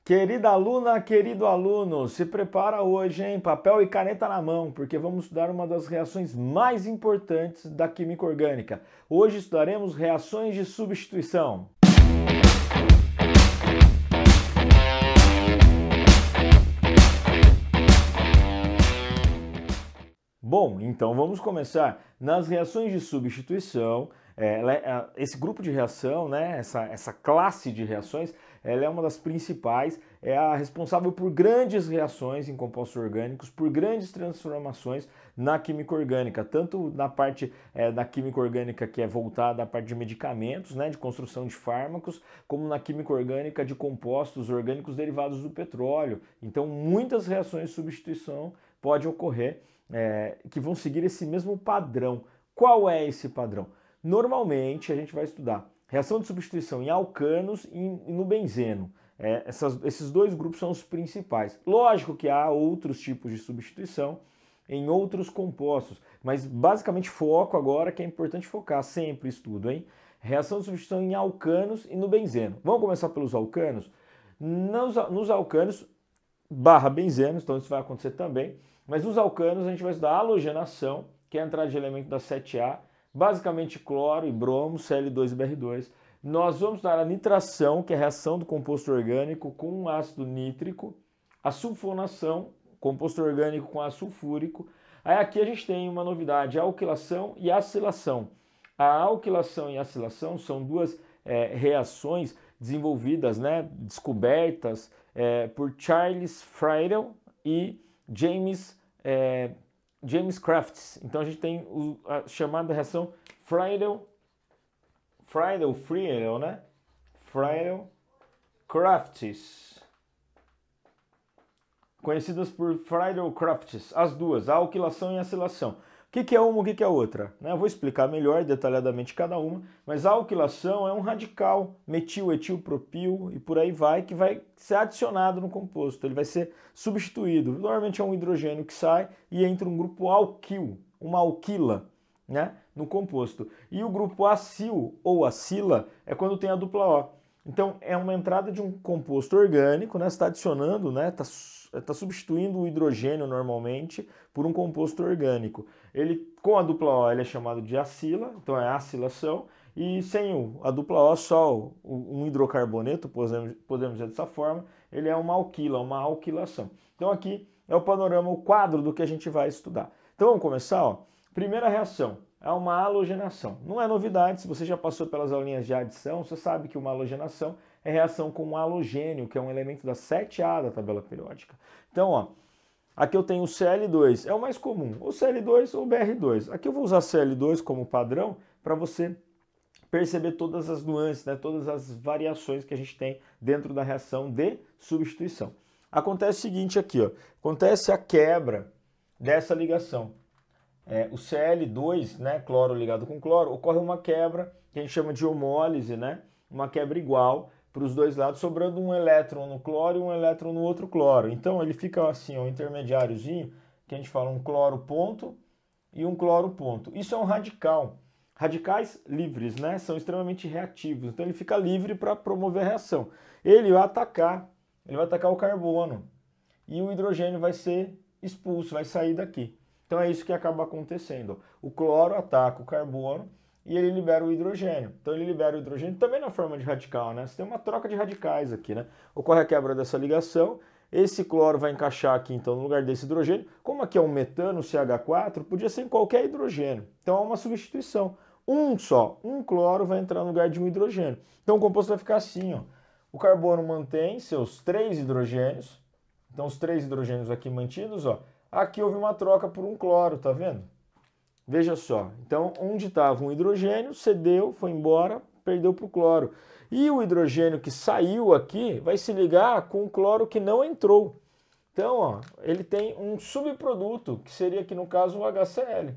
Querida aluna, querido aluno, se prepara hoje, hein? Papel e caneta na mão, porque vamos estudar uma das reações mais importantes da química orgânica. Hoje estudaremos reações de substituição. Bom, então vamos começar. Nas reações de substituição, esse grupo de reação, né, essa classe de reações, ela é uma das principais, é a responsável por grandes reações em compostos orgânicos, por grandes transformações na química orgânica, tanto na parte da química orgânica que é voltada à parte de medicamentos, né, de construção de fármacos, como na química orgânica de compostos orgânicos derivados do petróleo. Então, muitas reações de substituição podem ocorrer que vão seguir esse mesmo padrão. Qual é esse padrão? Normalmente a gente vai estudar reação de substituição em alcanos e no benzeno. Esses dois grupos são os principais. Lógico que há outros tipos de substituição em outros compostos, mas basicamente foco agora, que é importante focar sempre estudo, hein? Reação de substituição em alcanos e no benzeno. Vamos começar pelos alcanos? Nos alcanos barra benzenos, então isso vai acontecer também. Mas nos alcanos a gente vai estudar a halogenação, que é a entrada de elemento da 7A, basicamente cloro e bromo, Cl2 e Br2. Nós vamos estudar a nitração, que é a reação do composto orgânico com um ácido nítrico, a sulfonação, composto orgânico com ácido sulfúrico. Aí aqui a gente tem uma novidade, a alquilação e a acilação. A alquilação e a acilação são duas reações desenvolvidas, né, descobertas por Charles Friedel e James Crafts. Então a gente tem a chamada reação Friedel, né? Friedel-Crafts. Conhecidas por Friedel-Crafts, as duas, a alquilação e a acilação. O que é uma, o que é a outra? Eu vou explicar melhor, detalhadamente cada uma, mas a alquilação é um radical, metil, etil, propil e por aí vai, que vai ser adicionado no composto, ele vai ser substituído. Normalmente é um hidrogênio que sai e entra um grupo alquil, uma alquila, né, no composto. E o grupo acil ou acila é quando tem a dupla O. Então é uma entrada de um composto orgânico, né, está adicionando, né, está substituindo o hidrogênio normalmente por um composto orgânico. Ele, com a dupla O, ele é chamado de acila, então é acilação, e sem a dupla O, só um hidrocarboneto, podemos dizer dessa forma, ele é uma alquila, uma alquilação. Então aqui é o panorama, o quadro do que a gente vai estudar. Então vamos começar, ó. Primeira reação é uma halogenação. Não é novidade, se você já passou pelas aulinhas de adição, você sabe que uma halogenação é reação com um halogênio, que é um elemento da 7A da tabela periódica. Então, ó, aqui eu tenho o Cl2, é o mais comum, ou Cl2 ou Br2. Aqui eu vou usar Cl2 como padrão para você perceber todas as nuances, né, todas as variações que a gente tem dentro da reação de substituição. Acontece o seguinte aqui, ó, acontece a quebra dessa ligação. O Cl2, né, cloro ligado com cloro, ocorre uma quebra que a gente chama de homólise, né, uma quebra igual para os dois lados, sobrando um elétron no cloro e um elétron no outro cloro. Então ele fica assim, um intermediáriozinho, que a gente fala um cloro ponto e um cloro ponto. Isso é um radical. Radicais livres, né, são extremamente reativos, então ele fica livre para promover a reação. Ele vai atacar o carbono e o hidrogênio vai ser expulso, vai sair daqui. Então é isso que acaba acontecendo. O cloro ataca o carbono e ele libera o hidrogênio. Então ele libera o hidrogênio também na forma de radical, né? Você tem uma troca de radicais aqui, né? Ocorre a quebra dessa ligação, esse cloro vai encaixar aqui então no lugar desse hidrogênio. Como aqui é um metano, CH4, podia ser em qualquer hidrogênio. Então é uma substituição. Um cloro vai entrar no lugar de um hidrogênio. Então o composto vai ficar assim, ó. O carbono mantém seus 3 hidrogênios. Então os 3 hidrogênios aqui mantidos, ó. Aqui houve uma troca por um cloro, tá vendo? Veja só, então onde estava um hidrogênio, cedeu, foi embora, perdeu para o cloro. E o hidrogênio que saiu aqui vai se ligar com o cloro que não entrou. Então, ó, ele tem um subproduto, que seria aqui no caso o HCl.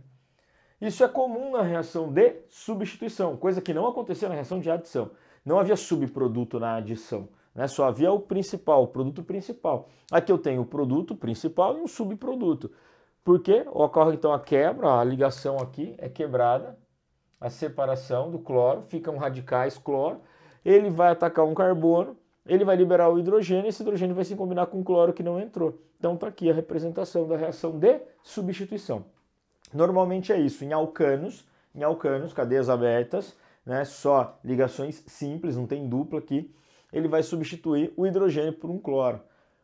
Isso é comum na reação de substituição, coisa que não acontecia na reação de adição. Não havia subproduto na adição. Só havia o principal, o produto principal. Aqui eu tenho o produto principal e um subproduto. Por quê? Ocorre então a quebra, a ligação aqui é quebrada, a separação do cloro, ficam radicais cloro, ele vai atacar um carbono ele vai liberar o hidrogênio e esse hidrogênio vai se combinar com o cloro que não entrou. Então está aqui a representação da reação de substituição. Normalmente é isso, em alcanos, cadeias abertas, né, só ligações simples, não tem dupla aqui, ele vai substituir o hidrogênio por um cloro.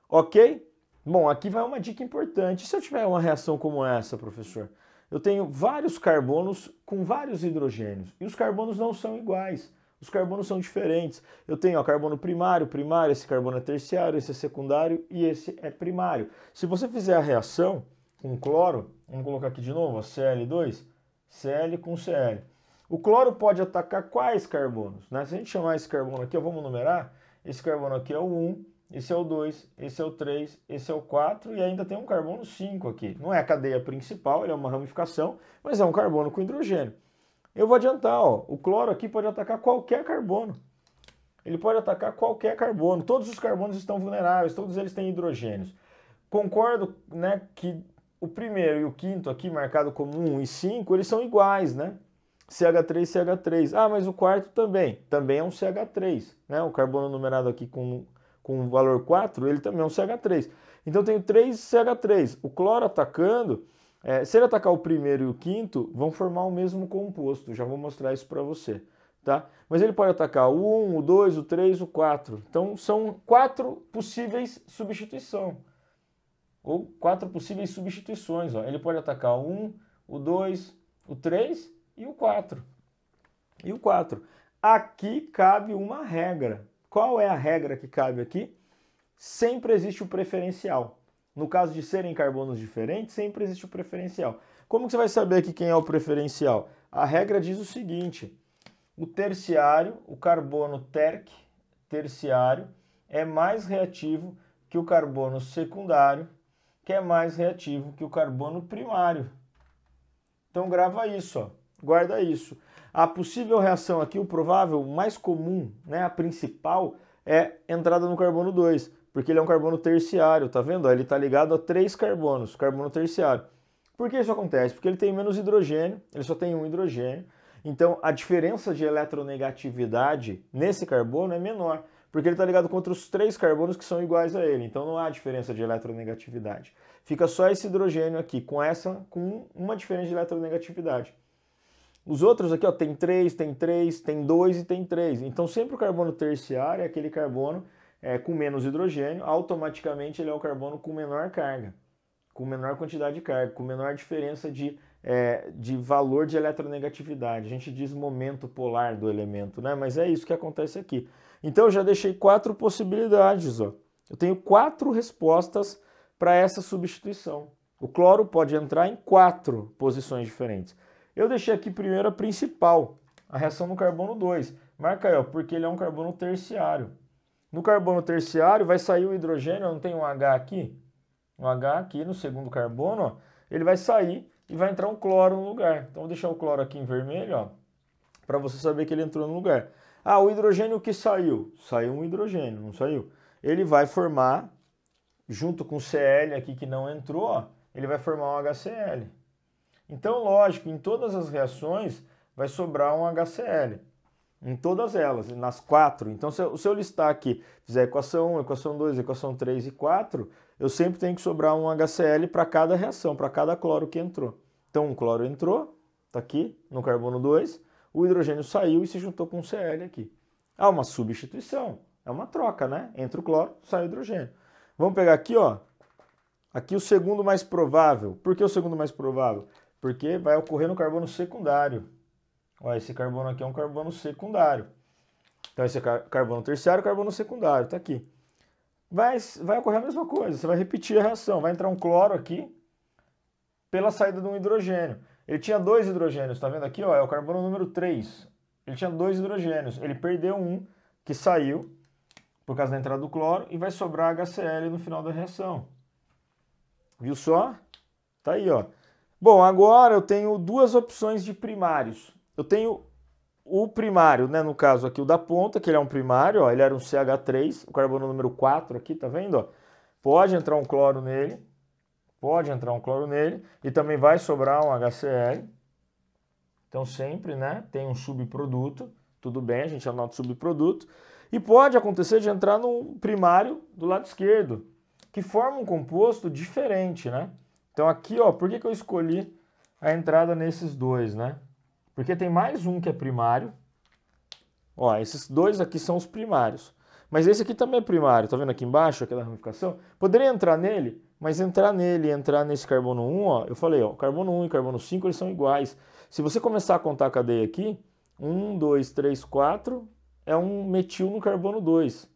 Ok? Bom, aqui vai uma dica importante. Se eu tiver uma reação como essa, professor, eu tenho vários carbonos com vários hidrogênios e os carbonos não são iguais. Os carbonos são diferentes. Eu tenho carbono primário, esse carbono é terciário, esse é secundário e esse é primário. Se você fizer a reação com cloro, vamos colocar aqui de novo, Cl2, Cl com Cl. O cloro pode atacar quais carbonos? Né? Se a gente chamar esse carbono aqui, vamos numerar, esse carbono aqui é o 1, esse é o 2, esse é o 3, esse é o 4 e ainda tem um carbono 5 aqui. Não é a cadeia principal, ele é uma ramificação, mas é um carbono com hidrogênio. Eu vou adiantar, ó, o cloro aqui pode atacar qualquer carbono. Ele pode atacar qualquer carbono. Todos os carbonos estão vulneráveis, todos eles têm hidrogênios. Concordo, né, que o primeiro e o quinto aqui, marcado como 1 e 5, eles são iguais, né? CH3, CH3. Ah, mas o quarto também é um CH3, né? O carbono numerado aqui com o valor 4, ele também é um CH3. Então eu tenho 3 CH3. O cloro atacando, se ele atacar o primeiro e o quinto, vão formar o mesmo composto. Já vou mostrar isso para você, tá? Mas ele pode atacar o 1, o 2, o 3, o 4. Então são 4 possíveis substituição. Ou 4 possíveis substituições. Ó. Ele pode atacar o 1, o 2, o 3 e o 4. E o 4. Aqui cabe uma regra. Qual é a regra que cabe aqui? Sempre existe o preferencial. No caso de serem carbonos diferentes, sempre existe o preferencial. Como que você vai saber aqui quem é o preferencial? A regra diz o seguinte: o terciário, o carbono terciário, é mais reativo que o carbono secundário, que é mais reativo que o carbono primário. Então grava isso, ó. Guarda isso. A possível reação aqui, o provável, o mais comum, né, a principal, é entrada no carbono 2, porque ele é um carbono terciário, tá vendo? Ele está ligado a 3 carbonos, carbono terciário. Por que isso acontece? Porque ele tem menos hidrogênio, ele só tem um hidrogênio, então a diferença de eletronegatividade nesse carbono é menor, porque ele está ligado contra os 3 carbonos que são iguais a ele, então não há diferença de eletronegatividade. Fica só esse hidrogênio aqui, com uma diferença de eletronegatividade. Os outros aqui, ó, tem 3, tem 3, tem 2 e tem 3. Então sempre o carbono terciário é aquele carbono com menos hidrogênio, automaticamente ele é o carbono com menor carga, com menor quantidade de carga, com menor diferença de valor de eletronegatividade. A gente diz momento polar do elemento, né? Mas é isso que acontece aqui. Então eu já deixei 4 possibilidades, ó. Eu tenho 4 respostas para essa substituição. O cloro pode entrar em 4 posições diferentes. Eu deixei aqui primeiro a principal, a reação no carbono 2. Marca aí, ó, porque ele é um carbono terciário. No carbono terciário vai sair o hidrogênio, não tem um H aqui? Um H aqui no segundo carbono, ó, ele vai sair e vai entrar um cloro no lugar. Então vou deixar o cloro aqui em vermelho, ó, para você saber que ele entrou no lugar. Ah, o hidrogênio que saiu? Saiu um hidrogênio, não saiu? Ele vai formar, junto com o Cl aqui que não entrou, ó, ele vai formar um HCl. Então, lógico, em todas as reações vai sobrar um HCl. Em todas elas, nas 4. Então, se eu listar aqui, fizer equação 1, equação 2, equação 3 e 4, eu sempre tenho que sobrar um HCl para cada reação, para cada cloro que entrou. Então, um cloro entrou, está aqui, no carbono 2, o hidrogênio saiu e se juntou com o Cl aqui. Há uma substituição, é uma troca, né? Entra o cloro, sai o hidrogênio. Vamos pegar aqui, ó. Aqui o segundo mais provável. Por que o segundo mais provável? Porque vai ocorrer no carbono secundário. Ó, esse carbono aqui é um carbono secundário. Então esse é carbono terciário, carbono secundário, tá aqui. Vai ocorrer a mesma coisa, você vai repetir a reação. Vai entrar um cloro aqui pela saída de um hidrogênio. Ele tinha 2 hidrogênios, tá vendo aqui? Ó, é o carbono número 3. Ele tinha 2 hidrogênios. Ele perdeu um que saiu por causa da entrada do cloro e vai sobrar HCl no final da reação. Viu só? Tá aí, ó. Bom, agora eu tenho 2 opções de primários. Eu tenho o primário, né, no caso aqui o da ponta, que ele é um primário, ó, ele era um CH3, o carbono número 4 aqui, tá vendo? Ó? Pode entrar um cloro nele, e também vai sobrar um HCl. Então sempre, né, tem um subproduto, tudo bem, a gente anota o subproduto. E pode acontecer de entrar no primário do lado esquerdo, que forma um composto diferente, né? Então aqui, ó, por que eu escolhi a entrada nesses dois, né? Porque tem mais um que é primário. Ó, esses dois aqui são os primários. Mas esse aqui também é primário, tá vendo aqui embaixo, aquela ramificação? Poderia entrar nele, mas entrar nele e entrar nesse carbono 1, ó, eu falei, ó, carbono 1 e carbono 5, eles são iguais. Se você começar a contar a cadeia aqui, 1, 2, 3, 4, é um metil no carbono 2.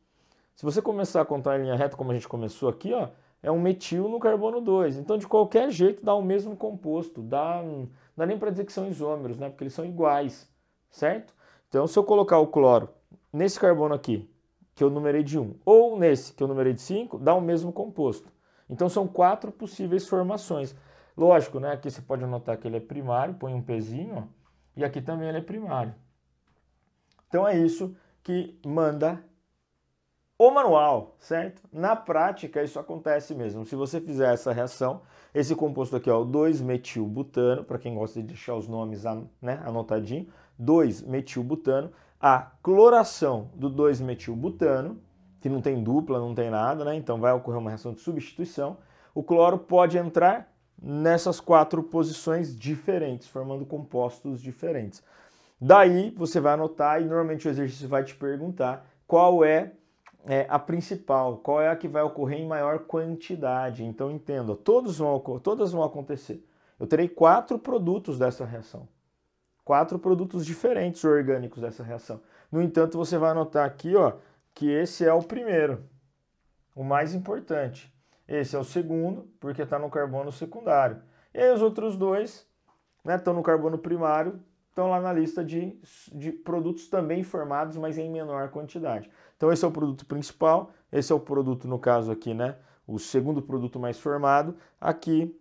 Se você começar a contar em linha reta, como a gente começou aqui, ó, é um metil no carbono 2. Então, de qualquer jeito, dá o mesmo composto. Não dá nem para dizer que são isômeros, né? Porque eles são iguais, certo? Então, se eu colocar o cloro nesse carbono aqui, que eu numerei de 1, ou nesse, que eu numerei de 5, dá o mesmo composto. Então, são 4 possíveis formações. Lógico, né? Aqui você pode anotar que ele é primário, põe um pezinho, ó, e aqui também ele é primário. Então, é isso que manda o manual, certo? Na prática, isso acontece mesmo. Se você fizer essa reação, esse composto aqui, ó, o 2-metilbutano, para quem gosta de deixar os nomes, né, anotadinho, 2-metilbutano, a cloração do 2-metilbutano, que não tem dupla, não tem nada, né? Então vai ocorrer uma reação de substituição. O cloro pode entrar nessas 4 posições diferentes, formando compostos diferentes. Daí você vai anotar e normalmente o exercício vai te perguntar qual é a principal, qual é a que vai ocorrer em maior quantidade. Então entenda, todas vão acontecer. Eu terei 4 produtos dessa reação. 4 produtos diferentes orgânicos dessa reação. No entanto, você vai anotar aqui, ó, que esse é o primeiro, o mais importante. Esse é o segundo, porque está no carbono secundário. E aí os outros dois, né, estão no carbono primário, estão lá na lista de produtos também formados, mas em menor quantidade. Então esse é o produto principal, esse é o produto, no caso aqui, né, o segundo produto mais formado, aqui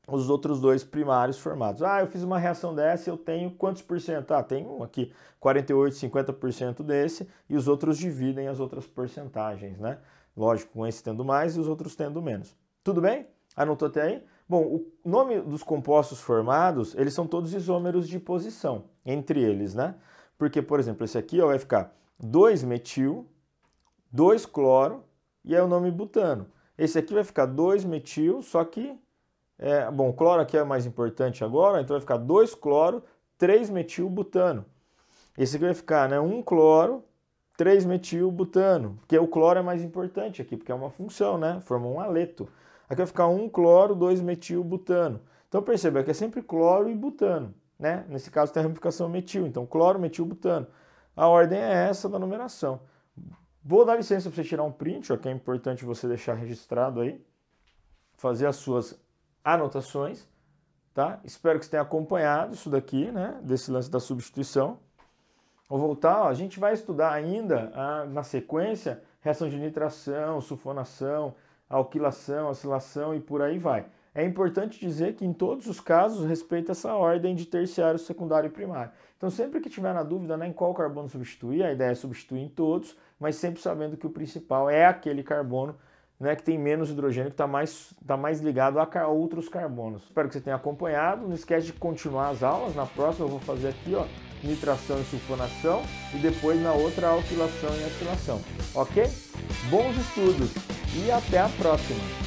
os outros 2 primários formados. Ah, eu fiz uma reação dessa e eu tenho quantos por cento? Ah, tenho aqui 48, 50% desse e os outros dividem as outras porcentagens, né? Lógico, com esse tendo mais e os outros tendo menos. Tudo bem? Anotou até aí? Bom, o nome dos compostos formados, eles são todos isômeros de posição, entre eles, né? Porque, por exemplo, esse aqui ó, vai ficar 2-metil, 2-cloro e aí o nome butano. Esse aqui vai ficar 2-metil, só que bom, o cloro aqui é o mais importante agora, então vai ficar 2-cloro, 3-metilbutano. Esse aqui vai ficar, né, 1-cloro, 3-metilbutano, porque o cloro é mais importante aqui, porque é uma função, né, forma um aleto. Aqui vai ficar 1-cloro, 2-metilbutano. Então perceba que é sempre cloro e butano, né? Nesse caso tem a ramificação metil, então cloro, metilbutano. A ordem é essa da numeração. Vou dar licença para você tirar um print, ó, que é importante você deixar registrado aí, fazer as suas anotações, tá? Espero que você tenha acompanhado isso daqui, né? Desse lance da substituição. Vou voltar, ó, a gente vai estudar ainda na sequência reação de nitração, sulfonação, alquilação, acilação e por aí vai. É importante dizer que em todos os casos respeita essa ordem de terciário, secundário e primário. Então sempre que tiver na dúvida, né, em qual carbono substituir, a ideia é substituir em todos, mas sempre sabendo que o principal é aquele carbono, né, que tem menos hidrogênio, que tá mais ligado a outros carbonos. Espero que você tenha acompanhado. Não esquece de continuar as aulas. Na próxima eu vou fazer aqui, ó, nitração e sulfonação e depois na outra alquilação e acilação. Ok? Bons estudos e até a próxima!